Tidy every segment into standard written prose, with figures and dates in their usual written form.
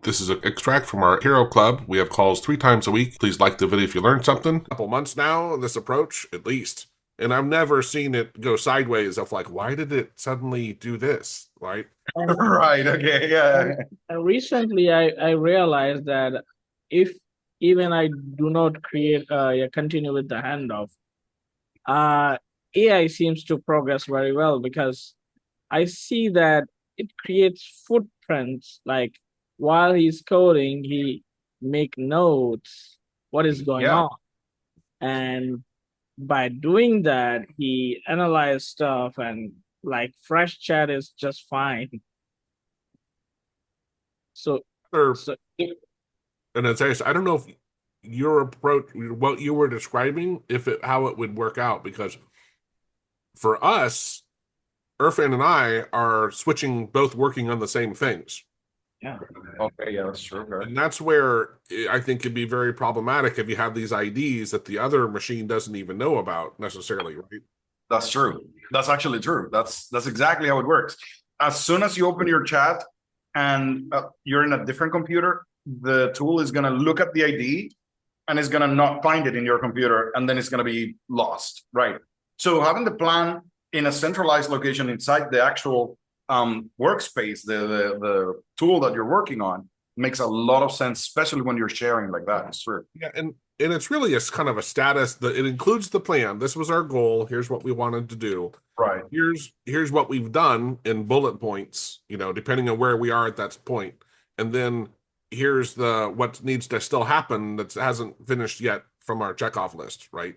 This is an extract from our Hero Club. We have calls 3 times a week. Please like the video if you learned something. A couple months now, this approach, at least. And I've never seen it go sideways of like, why did it suddenly do this, right? Right. Okay. Yeah. And recently, I realized that if even I do not continue with the handoff, AI seems to progress very well because I see that it creates footprints. Like while he's coding, he make notes what is going Yeah. on, and by doing that, he analyze stuff and like fresh chat is just fine. So, Or, so and it's actually, I don't know if your approach, what you were describing, how it would work out, because for us, Irfan and I are switching, both working on the same things. yeah. Okay. Yeah, that's true. Okay. And that's where I think it'd be very problematic if you have these IDs that the other machine doesn't even know about necessarily, right? That's true. That's actually true. That's exactly how it works. As soon as you open your chat and you're in a different computer, the tool is going to look at the ID and is going to not find it in your computer, and then it's going to be lost. Right. So having the plan in a centralized location inside the actual workspace, the tool that you're working on, makes a lot of sense, especially when you're sharing like that. It's true. Yeah, and it's really a kind of a status that it includes the plan. This was our goal. Here's what we wanted to do. Right. Here's what we've done in bullet points, depending on where we are at that point. And then here's what needs to still happen that hasn't finished yet from our checkoff list, right?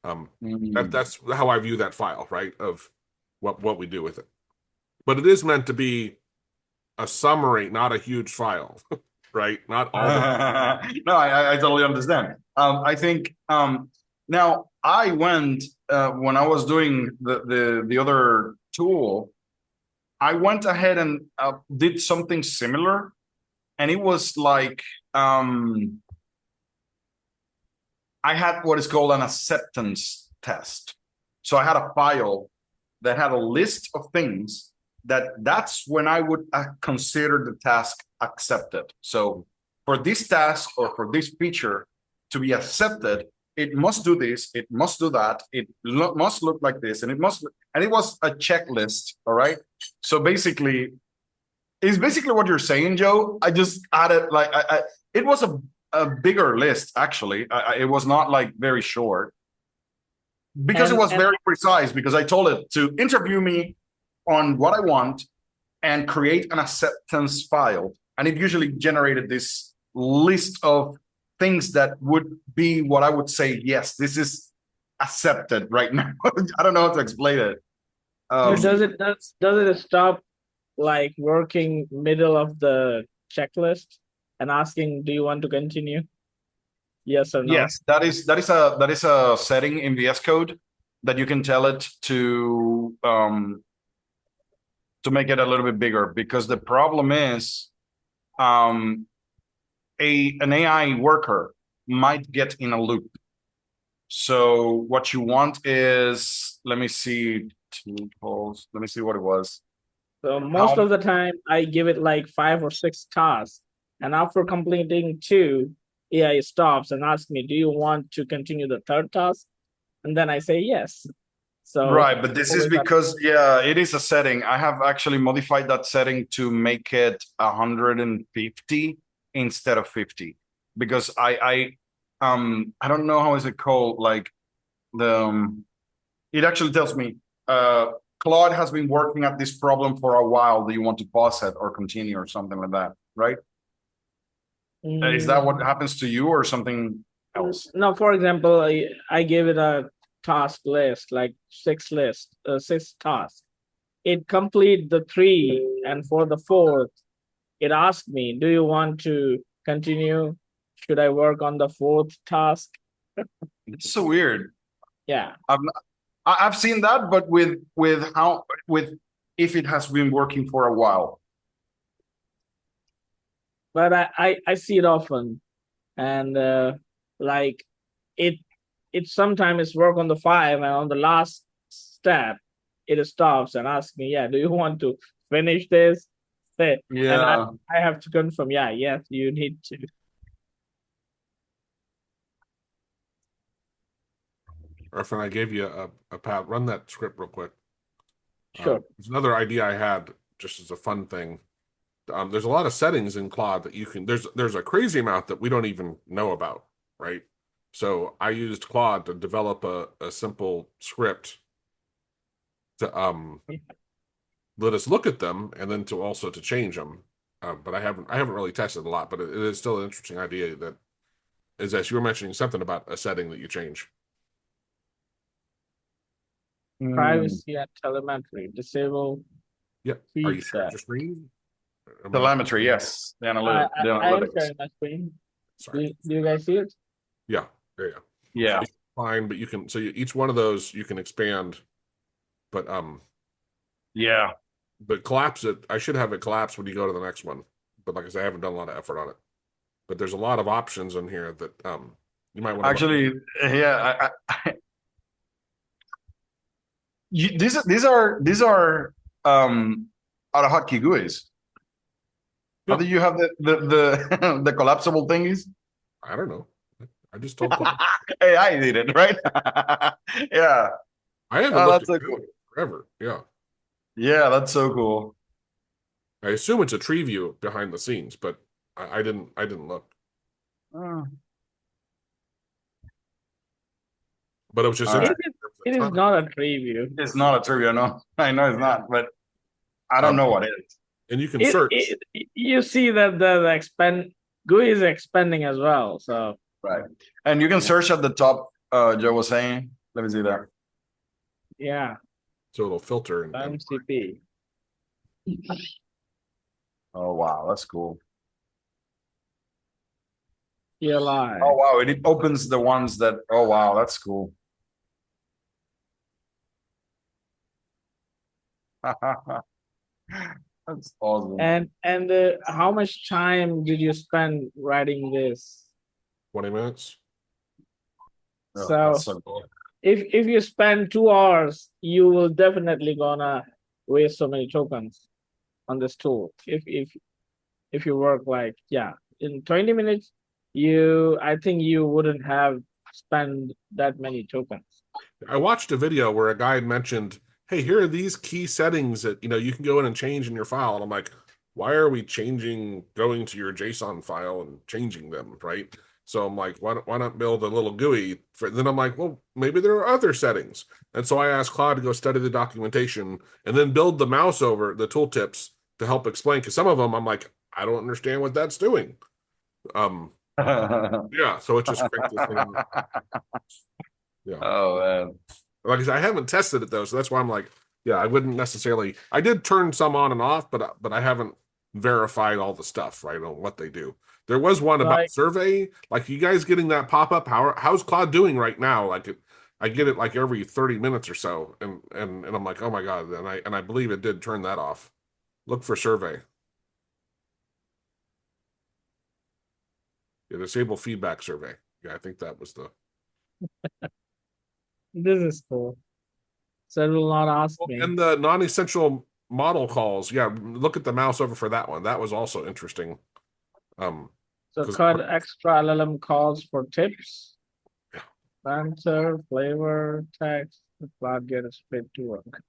That's how I view that file, right? Of what we do with it. But it is meant to be a summary, not a huge file, right? Not all the. No, I totally understand. I think now I went when I was doing the other tool, I went ahead and did something similar, and it was like I had what is called an acceptance test. So I had a file that had a list of things that's when I would consider the task accepted. So for this task or for this feature to be accepted, it must do this, it must do that, it must look like this, and it was a checklist. All right. So basically, it's basically what you're saying, Joe. I just added it was a bigger list actually. It was not like very short because it was And very precise, because I told it to interview me on what I want and create an acceptance file. And it usually generated this list of things that would be what I would say, yes, this is accepted right now. I don't know how to explain it. does it stop like working middle of the checklist and asking, do you want to continue? Yes or no? Yes, that is a setting in VS Code that you can tell it to make it a little bit bigger, because the problem is an AI worker might get in a loop. So what you want is, let me see, let me see what it was. So most of the time I give it like 5 or 6 tasks. And after completing 2, AI stops and asks me, do you want to continue the 3rd task? And then I say yes. So right, but this is because, yeah, it is a setting. I have actually modified that setting to make it 150 instead of 50, because I don't know how is it called. Like it actually tells me Claude has been working at this problem for a while. Do you want to pause it or continue or something like that? Right? Is that what happens to you or something else? No, for example, I gave it a task list, like 6 tasks. It complete the 3, and for the 4th, it asked me, do you want to continue? Should I work on the 4th task? It's so weird. Yeah. I've seen that, but with if it has been working for a while. But I see it often, and like it sometimes work on the 5, and on the last step it stops and asks me, yeah, do you want to finish this? And Yeah. I have to confirm, yeah, yes, you need to. Irfan, I gave you a pad. Run that script real quick. Sure. There's another idea I had just as a fun thing. There's a lot of settings in Claude that you can. There's a crazy amount that we don't even know about, right? So I used Claude to develop a simple script to let us look at them and then to also to change them. But I haven't really tested a lot, but it is still an interesting idea that is as you were mentioning something about a setting that you change. Privacy and telemetry, disable Yep. Are you sharing feedback. your screen? Telemetry, yes. The I am analytics. sharing my screen. Sorry. Do you guys see it? Yeah. There you go. Yeah. Fine, but you can each one of those you can expand, but Yeah. collapse it. I should have it collapse when you go to the next one. But like I said, I haven't done a lot of effort on it. But there's a lot of options in here that you might want to Actually, yeah. These are out of hotkey GUIs. How do you have the the collapsible thingies? I don't know. I just told Claude. AI did it, right? Yeah. I haven't Oh, looked that's at so it cool. forever. Yeah. Yeah, that's so cool. I assume it's a tree view behind the scenes, but I didn't look. Oh. But it was just All right. interesting. It is not a preview. It's not a trivia, no. I know it's not, but I don't know what it is. And you can search. You see that the expand GUI is expanding as well. So Right. And you can search at the top, Joe was saying. Let me see that. yeah, So it'll filter and MCP. Oh wow, that's cool. CLI. Oh wow, it opens the ones that, oh wow, that's cool. That's awesome. And how much time did you spend writing this? 20 minutes. Oh, So that's so cool. if you spend 2 hours, you will definitely gonna waste so many tokens on this tool. If you work like, yeah, in 20 minutes, I think you wouldn't have spent that many tokens. I watched a video where a guy mentioned, hey, here are these key settings that you can go in and change in your file. And I'm like, why are we going to your JSON file and changing them, right? So I'm like, why not build a little GUI? Then I'm like, well, maybe there are other settings. And so I asked Claude to go study the documentation and then build the mouse over the tooltips to help explain. Because some of them, I'm like, I don't understand what that's doing. Yeah, so it just cranked this thing out. Yeah. Oh man. Like I said, I haven't tested it though, so that's why I'm like, yeah, I wouldn't necessarily. I did turn some on and off, but I haven't verified all the stuff, right, on what they do. There was one about Like, survey. Like, you guys getting that pop up? How's Claude doing right now? I get it like every 30 minutes or so, and I'm like, oh my god, and I believe it did turn that off. Look for survey. Yeah, disable feedback survey. Yeah, I think that was the. this is cool. So it will not ask me. And the non-essential model calls. Yeah, look at the mouse over for that one. That was also interesting. So 'cause- cut extra LLM calls for tips. Answer, flavor, text, Claude get a straight to work.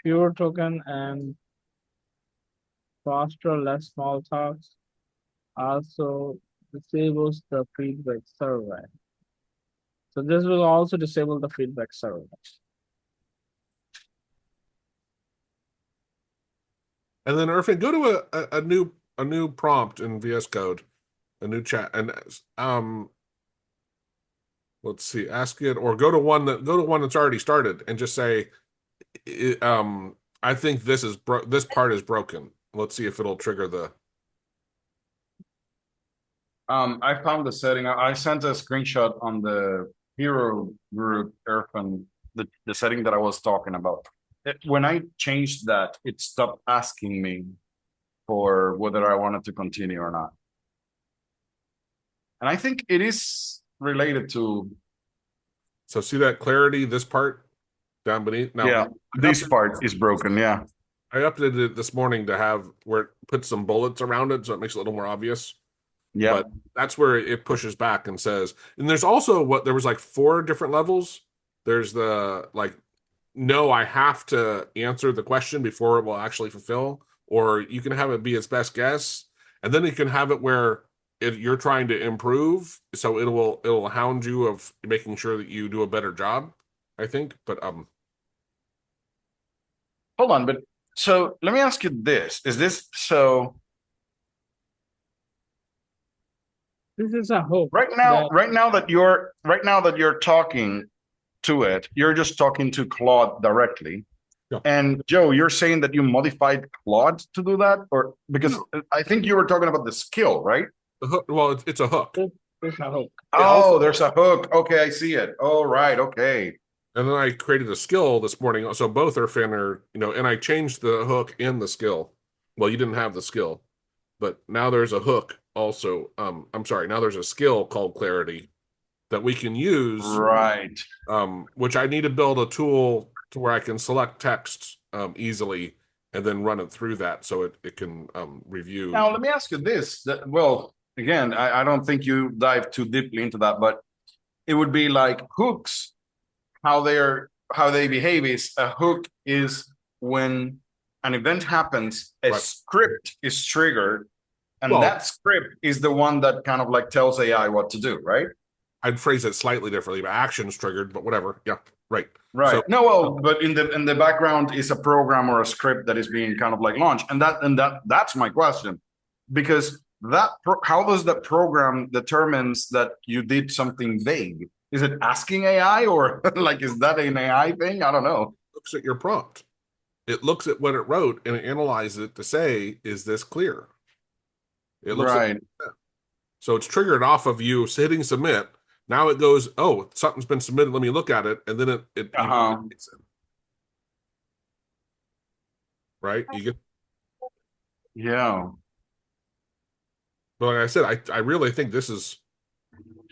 Pure token and faster, less small talks. Also disables the feedback survey. So this will also disable the feedback survey. And then Irfan, go to a new prompt in VS Code, a new chat, and let's see, ask it or go to one that's already started and just say, I think this part is broken. Let's see if it'll trigger the. I found the setting. I sent a screenshot on the hero group, Irfan, the setting that I was talking about. When I changed that, it stopped asking me for whether I wanted to continue or not. And I think it is related to. So see that clarity, this part down beneath. Now, Yeah, this part is broken. Yeah. I updated it this morning to have where it puts some bullets around it, so it makes it a little more obvious. Yeah. But that's where it pushes back and says, and there's also there was like 4 different levels. There's the like, no, I have to answer the question before it will actually fulfill, or you can have it be its best guess, and then you can have it where you're trying to improve, so it'll hound you of making sure that you do a better job, I think. But Hold on, but so let me ask you this. Is this so This is a hook. right now that you're talking to it, you're just talking to Claude directly. Yeah. And Joe, you're saying that you modified Claude to do that? Or because I think you were talking about the skill, right? the hook, well, it's a hook. It's a hook. It also- Oh, there's a hook. Okay, I see it. All right, okay. And then I created a skill this morning. So both are Finner, and I changed the hook in the skill. Well, you didn't have the skill, but now there's a hook also. I'm sorry, now there's a skill called Clarity that we can use. Right. Which I need to build a tool to where I can select text easily and then run it through that so it can review. Now, let me ask you this. Well, again, I don't think you dive too deeply into that, but it would be like hooks. How they behave is a hook is when an event happens, a Right. script is triggered, and Well- that script is the one that kind of like tells AI what to do, right? I'd phrase it slightly differently, but actions triggered, but whatever. Yeah, right. Right. So- No, well, but in the background is a program or a script that is being kind of like launched, and that's my question, because how does that program determines that you did something vague? Is it asking AI or like is that an AI thing? I don't know. Looks at your prompt. It looks at what it wrote and it analyzes it to say, is this clear? It looks at, Right. so it's triggered off of you hitting submit. Now it goes, oh, something's been submitted. Let me look at it, and then it Uh-huh. right. You get, Yeah. but like I said, I really think this is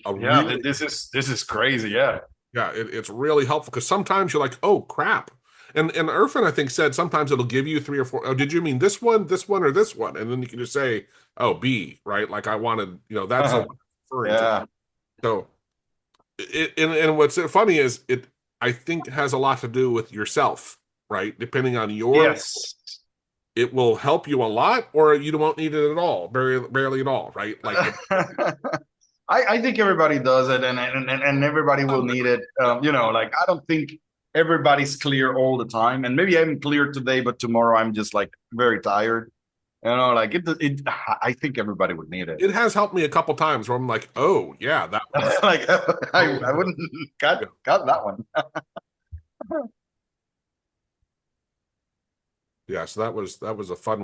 a Yeah. really, This is crazy. Yeah. yeah, it's really helpful because sometimes you're like, oh crap. And Irfan, I think, said sometimes it'll give you 3 or 4. Oh, did you mean this one, or this one? And then you can just say, oh, B, right? Like I wanted, that's the one I'm referring Yeah. to. So and what's funny is I think has a lot to do with yourself, right? Depending on your, Yes. it will help you a lot, or you won't need it at all, barely at all, right? Like I think everybody does it, and everybody will need it. Like I don't think everybody's clear all the time, and maybe I'm clear today, but tomorrow I'm just like very tired. Like it. I think everybody would need it. it has helped me a couple times where I'm like, oh yeah, that was, Like I wouldn't cut that one. yeah. So that was a fun